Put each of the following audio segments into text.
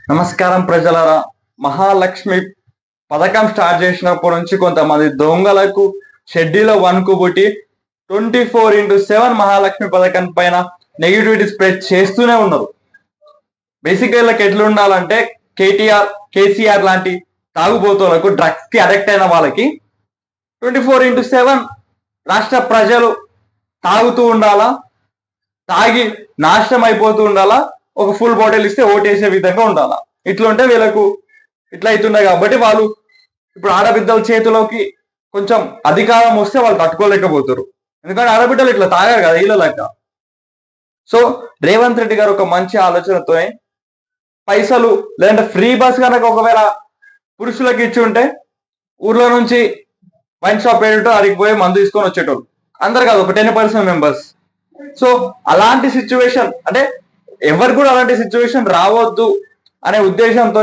నమస్కారం ప్రజలారా. మహాలక్ష్మి పథకం స్టార్ట్ చేసినప్పటి నుంచి కొంతమంది దొంగలకు షెడ్యూల్ వణుకుబుట్టి 24/7 మహాలక్ష్మి పథకం పైన నెగిటివిటీ స్ప్రెడ్ చేస్తూనే ఉన్నారు. బేసిక్గా వీళ్ళకి ఎట్లా ఉండాలంటే కేసీఆర్ లాంటి తాగుబోతులకు, డ్రగ్స్ కి అడిక్ట్ అయిన వాళ్ళకి 24/7 రాష్ట్ర ప్రజలు తాగుతూ ఉండాలా, తాగి నాశనం అయిపోతూ ఉండాలా, ఒక ఫుల్ బాటిల్ ఇస్తే ఓటేసే విధంగా ఉండాలా. ఇట్లా ఉంటే వీళ్ళకు ఇట్లా అవుతున్నాయి కాబట్టి వాళ్ళు ఇప్పుడు ఆడబిడ్డల చేతిలోకి కొంచెం అధికారం వస్తే వాళ్ళు తట్టుకోలేకపోతారు. ఎందుకంటే ఆడబిడ్డలు ఇట్లా తాగారు కదా వీళ్ళ లెక్క. సో రేవంత్ రెడ్డి గారు ఒక మంచి ఆలోచనతో పైసలు లేదంటే ఫ్రీ బస్ కనుక ఒకవేళ పురుషులకు ఇచ్చి ఉంటే ఊర్లో నుంచి వైన్ షాప్ ఏడుటో అడిగి పోయి మందు తీసుకొని వచ్చేటోళ్ళు అందరు కాదు, ఒక 10% మెంబర్స్. సో అలాంటి సిచ్యువేషన్ అంటే ఎవరు కూడా అలాంటి సిచ్యువేషన్ రావద్దు అనే ఉద్దేశంతో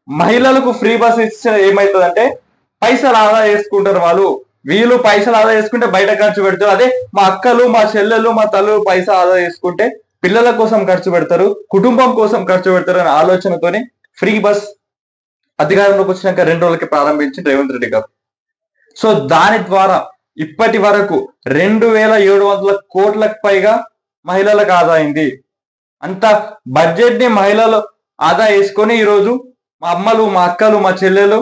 మహిళలకు ఫ్రీ బస్ ఇస్తే ఏమవుతుందంటే పైసలు ఆదా చేసుకుంటారు వాళ్ళు. వీళ్ళు పైసలు ఆదా చేసుకుంటే బయట ఖర్చు పెడతారు. అదే మా అక్కలు, మా చెల్లెళ్ళు, మా తల్లులు పైసలు ఆదా చేసుకుంటే పిల్లల కోసం ఖర్చు పెడతారు, కుటుంబం కోసం ఖర్చు పెడతారు అనే ఆలోచనతోని ఫ్రీ బస్ అధికారంలోకి వచ్చినాక 2 రోజులకి ప్రారంభించింది రేవంత్ రెడ్డి గారు. సో దాని ద్వారా ఇప్పటి వరకు 2700 కోట్లకు పైగా మహిళలకు ఆదా అయింది. అంత బడ్జెట్ ని మహిళలు ఆదా చేసుకొని ఈరోజు మా అమ్మలు, మా అక్కలు, మా చెల్లెలు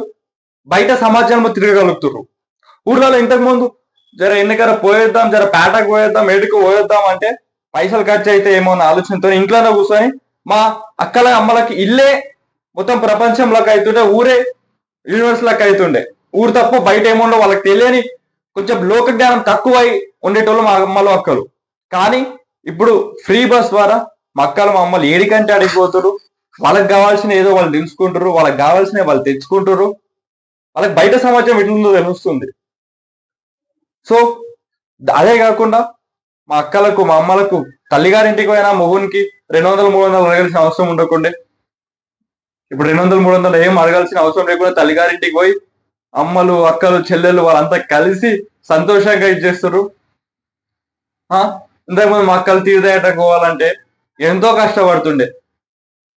బయట సమాజంలో తిరగగలుగుతున్నారు. ఊర్లలో ఇంతకు ముందు జర ఎన్నికల పోయేద్దాం, జర పేటకు పోయేద్దాం, ఏడుకు పోయేద్దాం అంటే పైసలు ఖర్చు అయితే ఏమో అన్న ఆలోచనతో ఇంట్లోనే కూర్చొని మా అక్కల అమ్మలకి ఇల్లే మొత్తం ప్రపంచంలోకి అవుతుండే, ఊరే యూనివర్స్ లెక్క అవుతుండే. ఊరు తప్ప బయట ఏముండో వాళ్ళకి తెలియని కొంచెం లోక జ్ఞానం తక్కువై ఉండేటోళ్ళు మా అమ్మలు, అక్కలు. కానీ ఇప్పుడు ఫ్రీ బస్ ద్వారా మా అక్కలు, మా అమ్మలు ఏడికంటే అడిగిపోతారు. వాళ్ళకి కావాల్సిన ఏదో వాళ్ళు తెలుసుకుంటారు, వాళ్ళకి కావాల్సిన వాళ్ళు తెచ్చుకుంటారు. వాళ్ళకి బయట సమాజం ఎట్లుందో తెలుస్తుంది. సో అదే కాకుండా మా అక్కలకు, మా అమ్మలకు తల్లిగారింటికి పోయినా మొగునికి 200-300 అడగాల్సిన అవసరం ఉండకుండే. ఇప్పుడు 200-300 ఏం అడగాల్సిన అవసరం లేకుండా తల్లిగారింటికి పోయి అమ్మలు, అక్కలు, చెల్లెలు వాళ్ళంతా కలిసి సంతోషంగా ఇచ్చేస్తారు. ఇంతకుముందు మా అక్కలు తీర్థయాత్రకు పోవాలంటే ఎంతో కష్టపడుతుండే.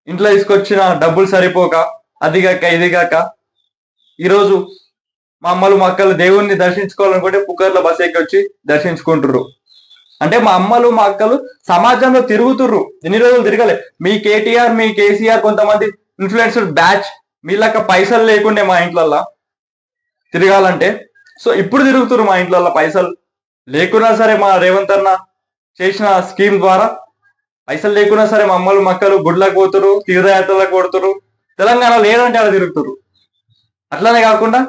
ఇంట్లో తీసుకొచ్చిన డబ్బులు సరిపోక అదిగాక ఇదిగాక ఈరోజు మా అమ్మలు, మా అక్కలు దేవుణ్ణి దర్శించుకోవాలనుకుంటే పుక్కర్ల బస్ ఎక్కి వచ్చి దర్శించుకుంటుర్రు. అంటే మా అమ్మలు, మా అక్కలు సమాజంలో తిరుగుతుర్రు. ఎన్ని రోజులు తిరగలే. మీ కేటీఆర్, మీ కేసీఆర్ కొంతమంది ఇన్ఫ్లుయెన్సర్ బ్యాచ్ వీళ్ళక పైసలు లేకుండే మా ఇంట్లల్లో తిరగాలంటే. సో ఇప్పుడు తిరుగుతుర్రు మా ఇంట్లల్లో పైసలు లేకున్నా సరే. మా రేవంత్ అన్న చేసిన స్కీమ్ ద్వారా పైసలు లేకున్నా సరే మా అమ్మలు, మక్కలు గుడ్లకు పోతురు, తీర్థయాత్రలకు కొడుతురు. తెలంగాణ లేదంటే అలా తిరుగుతురు. అట్లానే కాకుండా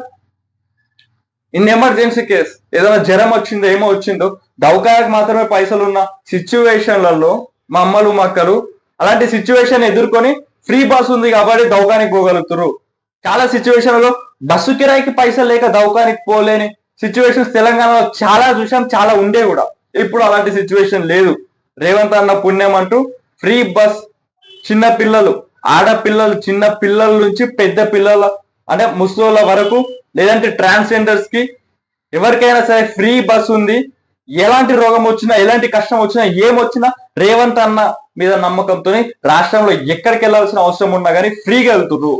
ఇన్ ఎమర్జెన్సీ కేస్ ఏదైనా జ్వరం వచ్చిందో, ఏమో వచ్చిందో, దవాఖానకు మాత్రమే పైసలు ఉన్న సిచ్యువేషన్లలో మా అమ్మలు, మక్కలు అలాంటి సిచ్యువేషన్ ఎదుర్కొని ఫ్రీ బస్ ఉంది కాబట్టి దవాఖానకి పోగలుగుతారు. చాలా సిచ్యువేషన్లలో బస్సు కిరాయికి పైసలు లేక దవాఖానకి పోలేని సిచ్యువేషన్స్ తెలంగాణలో చాలా చూసాం, చాలా ఉండే కూడా. ఇప్పుడు అలాంటి సిచ్యువేషన్ లేదు. రేవంత్ అన్న పుణ్యం అంటూ ఫ్రీ బస్ చిన్న పిల్లలు, ఆడపిల్లలు, చిన్న పిల్లల నుంచి పెద్ద పిల్లల అంటే ముసలోళ్ళ వరకు, లేదంటే ట్రాన్స్జెండర్స్ కి ఎవరికైనా సరే ఫ్రీ బస్ ఉంది. ఎలాంటి రోగం వచ్చినా, ఎలాంటి కష్టం వచ్చినా, ఏమొచ్చినా రేవంత్ అన్న మీద నమ్మకంతో రాష్ట్రంలో ఎక్కడికి వెళ్ళాల్సిన అవసరం ఉన్నా కానీ ఫ్రీగా వెళ్తుర్రు.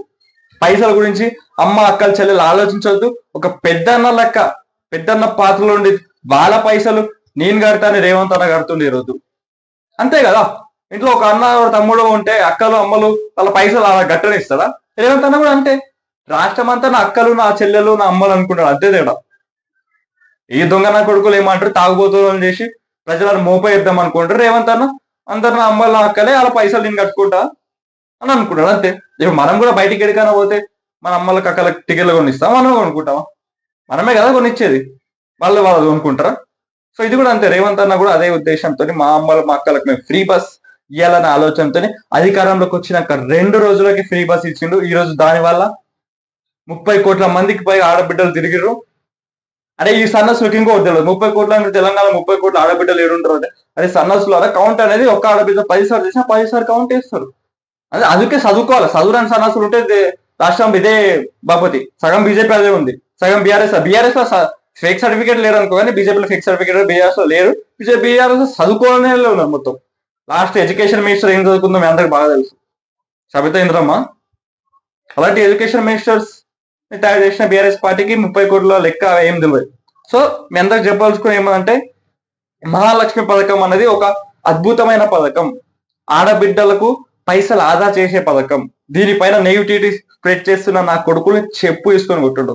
పైసల గురించి అమ్మ, అక్కల, చెల్లెలు ఆలోచించవద్దు. ఒక పెద్దన్న లెక్క, పెద్దన్న పాత్రలో ఉండి వాళ్ళ పైసలు నేను కడతాను రేవంత్ అన్న కడుతుండే ఈరోజు. అంతే కదా. ఇంట్లో ఒక అన్న, తమ్ముడు ఉంటే అక్కలు, అమ్మలు వాళ్ళ పైసలు అలా గట్టనిస్తారా? రేవంత్ అన్న కూడా అంతే. రాష్ట్రం అంతా నా అక్కలు, నా చెల్లెలు, నా అమ్మలు అనుకుంటారు. అంతే తేడా. ఈ దొంగ నా కొడుకులు ఏమంటారు, తాగుబోతులను చేసి ప్రజలను మోపేద్దాం అనుకుంటారు. రేవంత్ అన్న అందరు నా అమ్మలు, నా అక్కలే, వాళ్ళ పైసలు నేను కట్టుకుంటా అని అనుకుంటాడు. అంతే. ఇప్పుడు మనం కూడా బయటికి ఎడికైనా పోతే మన అమ్మలకు, అక్కలకు టికెట్లు కొనిస్తాం, మనం కొనుక్కుంటామా? మనమే కదా కొనిచ్చేది. వాళ్ళు కొనుక్కుంటారా? సో ఇది కూడా అంతే. రేవంత్ అన్న కూడా అదే ఉద్దేశంతో మా అమ్మలు, మా అక్కలకు మేము ఫ్రీ బస్ ఇవ్వాలనే ఆలోచనతో అధికారంలోకి వచ్చినాక 2 రోజులకి ఫ్రీ బస్ ఇచ్చిండు. ఈ రోజు దాని వల్ల 30 కోట్ల మందికి పైగా ఆడబిడ్డలు తిరిగిర్రు. అంటే ఈ సన్నసులకు ఇంకోటి తెలియదు. 30 కోట్ల అంటే తెలంగాణ 30 కోట్ల ఆడబిడ్డలు ఏడుంటారు అంటే అదే సన్నసులో కౌంట్ అనేది ఒక్క ఆడబిడ్డ 10 సార్లు చేసినా 10 సార్లు కౌంట్ చేస్తారు. అదే అందుకే చదువుకోవాలి. చదువురాని సన్నసులు ఉంటే రాష్ట్రం ఇదే బాపతి. సగం బీజేపీ అదే ఉంది, సగం బీఆర్ఎస్. బీఆర్ఎస్ లో ఫేక్ సర్టిఫికేట్ లేరు అనుకో, కానీ బీజేపీలో ఫేక్ సర్టిఫికేట్ బీఆర్ఎస్ లో లేరు. బీఆర్ఎస్ చదువుకోవాలనే ఉన్నారు మొత్తం. లాస్ట్ ఎడ్యుకేషన్ మినిస్టర్ ఏం చదువుకుందో మీ అందరికి బాగా తెలుసు, సబితా ఇంద్రమ్మ. అలాంటి ఎడ్యుకేషన్ మినిస్టర్స్ తయారు చేసిన బీఆర్ఎస్ పార్టీకి 30 కోట్ల లెక్క ఏం తెలియదు. సో మీ అందరికి చెప్పాల్సుకుని ఏమంటే మహాలక్ష్మి పథకం అనేది ఒక అద్భుతమైన పథకం, ఆడబిడ్డలకు పైసలు ఆదా చేసే పథకం. దీనిపైన నెగిటివిటీ స్ప్రెడ్ చేస్తున్న నా కొడుకుని చెప్పు తీసుకొని కొట్టుండు.